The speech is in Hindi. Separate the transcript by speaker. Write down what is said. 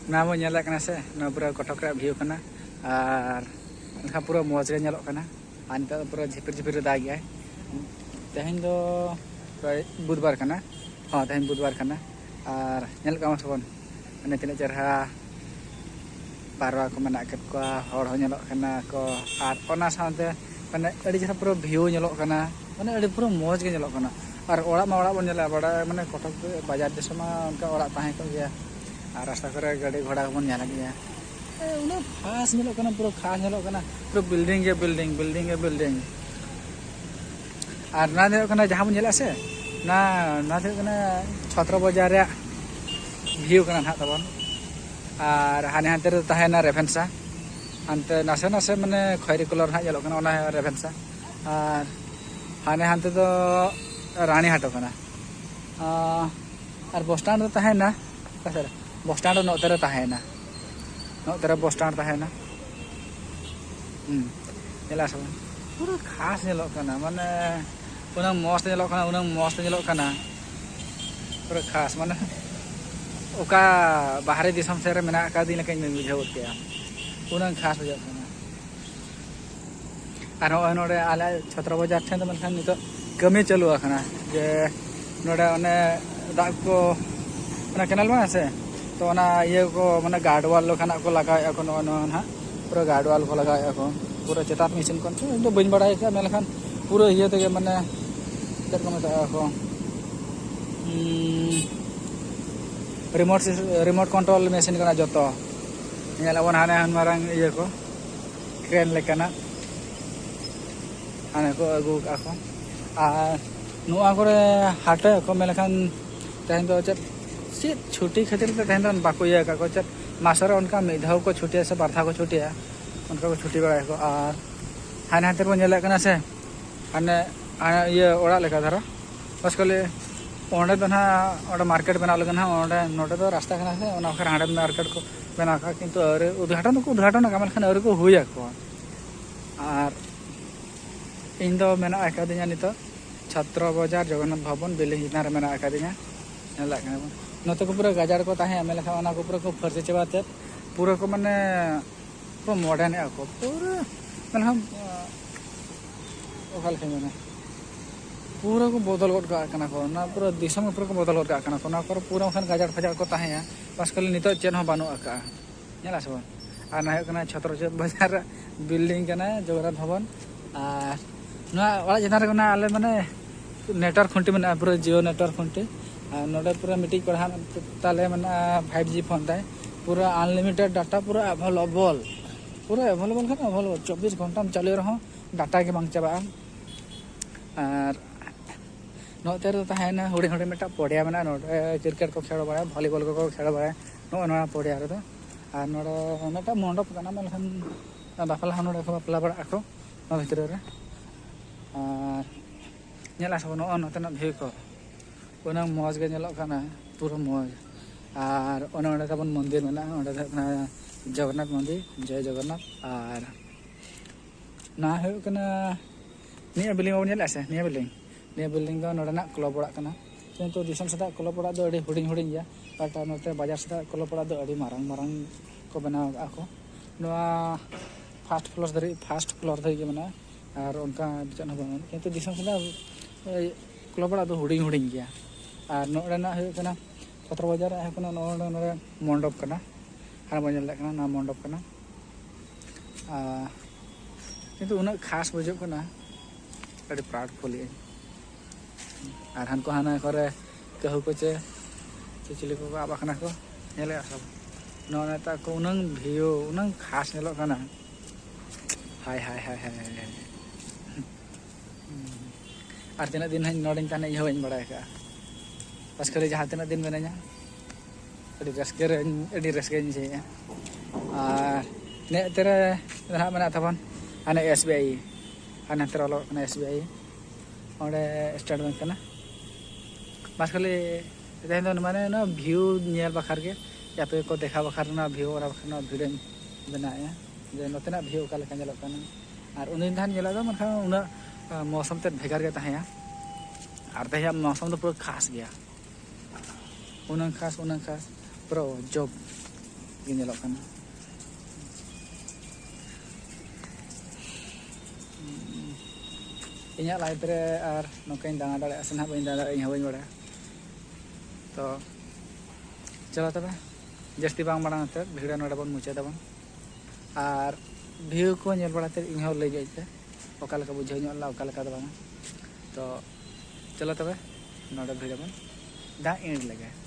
Speaker 1: ना बो नेला कना से ना पूरा कटक रे व्यू कना और एनखा पूरा मौज गे नेलो कना और नित पूरा झिपिर झिपिर दाग गया तेहन दो बुधवार कना हाँ तेहन बुधवार कना और नेल का सबन माने तिना चरहा पारवा को मना कत को हर हो नेलो कना को और ओना साथे माने अड़ी जरा पूरा व्यू नेलो कना माने अड़ी पूरा मौज गे नेलो कना और ओड़ा मा ओड़ा बन नेला बड़ा माने कटक बाजार दिसमा उनका ओड़ा ताहे को गया और रास्ता करे गाड़ी घोड़ा बन नेला गया उना खास नेलो कना पूरा खास नेलो कना पूरा बिल्डिंग के बिल्डिंग बिल्डिंग के बिल्डिंग और ना नेलो कना जहां बन नेला से ना ना थे कना छत्र बाजार रे व्यू कना ना तबन और हाने हाते रे ताहेना रेफेंसा अंते नासे नासे माने खैरी कलर ना नेलो कना ओना रेफेंसा और हाने हाते तो रानी हाटो कना और बस स्टैंड ताहेना कसर बस स्टैंड नोतेरे ताहेना नोतेरे बस स्टैंड ताहेना नेला सब पूरा खास नेलो कना माने उनंग मस्त नेलो कना उनंग मस्त नेलो कना पूरा खास माने ओका बाहरी दिसम से रे मेना का दिन लेकिन बुझाव के उनंग खास बुझाव कना और नोडे आले छत्र बाजार ठेन तो मनखान नितो कमी चालू आखना जे नोडे ओने दाग को ओना केनाल बना से तो ओना ये को माने गार्ड वाल खाना को लगाया को नो ना पूरा गार्ड वाल को लगाया को पूरा चेतात मिशन कोन तो बइन बड़ाय का मेलखान पूरा ये तो माने चेत को मता को रिमोट कंट्रोल मशीन कना जतो नेलावन हाने हन मारंग ये को क्रेन लेकना हाने को अगु आको और नुआ करे हाटे को मेलखान तेहन तो चेत चेत छुट्टी खातिर तो तेहन तो बाको ये का को चेत मासर उनका मिधाव को छुट्टी से बारथा को छुट्टी है उनका को छुट्टी बड़ा को और हाने हाते को नेला कना से हाने ये ओड़ा लेका धरा बस कले ओंडे तो ना ओडे मार्केट बना लगन हा ओंडे नोडे तो रास्ता कना से ओना खर हाडे मार्केट को बना का किंतु अरे उद्घाटन का मेलखान अरे को हुया को और इन दो मेना आकादिया नितो छत्र बाजार जगन्नाथ भवन बिल्डिंग इतना रे मेना आकादिया नेला कना नतो को पूरा गाजार को ताहे मेलखा ओना को पूरा को फर्जे चबाते पूरा को माने पूरा मॉडर्न है को पूरा मेलखा ओखाल के माने पूरा को बदल गड का कना को ना पूरा दिसम पूरा को बदल गड का कना को ना को पूरा खान गाजार फजार को ताहे बस कल नितो चेन हो बानो आका नेला सब आ ना कना छत्र बाजार बिल्डिंग कना जगन्नाथ भवन और ना वाला जनार कना आले माने नेटवर्क खुंटी माने पूरा जियो नेटवर्क खुंटी नोडे पूरा मीटिंग पढ़ा ताले माने 5G फोन ताय पूरा अनलिमिटेड डाटा पूरा अवेलेबल खान अवेलेबल 24 घंटा में चालू रहो डाटा के मांग चाबा और नोते रे ताहेना हुडी हुडी मेटा पड़िया माने नोडे क्रिकेट को खेल बड़ा वॉलीबॉल को खेल बड़ा नो पड़िया रे और नोडे मेटा मंडप कना मेलखान बाफला नोडे को बाफला बड़ा को नो भितर रे और नेला सब नो नोतेना भ्यू को उनंग मौज गे नेलो कना पूरा मौज और ओने तबन मंदिर मेना ओंडे जगन्नाथ मंदिर जय जगन्नाथ और ना हो कना निया बिल्डिंग बन नेला से निया बिल्डिंग दो नोडे ना क्लब ओड़ा कना किंतु दिसम सदा क्लब ओड़ा दो अड़ी हुडिंग हुडिंग गया बट नोते बाजार सदा क्लब ओड़ा दो अड़ी मारंग मारंग को बनाव आको नोआ फर्स्ट फ्लोर धरि के मना और उनका चन हो किंतु दिसम सदा क्लब ओड़ा दो हुडिंग हुडिंग गया और नोडे ना हो कना छत्र बाजार है कना नोडे मंडप कना हां बजल कना ना मंडप कना किंतु उना खास बुझो कना अड़ी प्राउड फुल और हान को हाना करे कहू को चे चिली को आबा कना को नेले सब नोना ता को उनंग भियो उनंग खास नेलो कना हाय हाय हाय हाय और तना दिन हन नोडिंग ताने इहो इन बड़ा का बस करे जहां तना दिन मेना अड़ी रस्के जे और ने तेरे रहा मना तबन आने SBI आने तेरे लो कना SBI ओडे स्टेट बैंक कना बस खाली तेहन माने ना व्यू नेल बखार के या पे को देखा बखार ना व्यू और बखार ना वीडियो बनाया जे नतेना व्यू का लेका नेलो कना और उन दिन धान नेला दो मनखा उना मौसम ते भेगार के ताया और तहिया मौसम तो पूरा खास गया उन खास पूरा जब गे ñelok kana inya live re ar nokain dana dare asna bain dana inya bain bada to चलो तब जस्ती बांग मांग भिडियो नोड़े बन मुचाद बन और व्यू को नेल बड़ाते इन लई जाइते ओकालका बुझाव ला ओकालका तो चलो तब नोड़े भिडियो बन दा एंड लगे।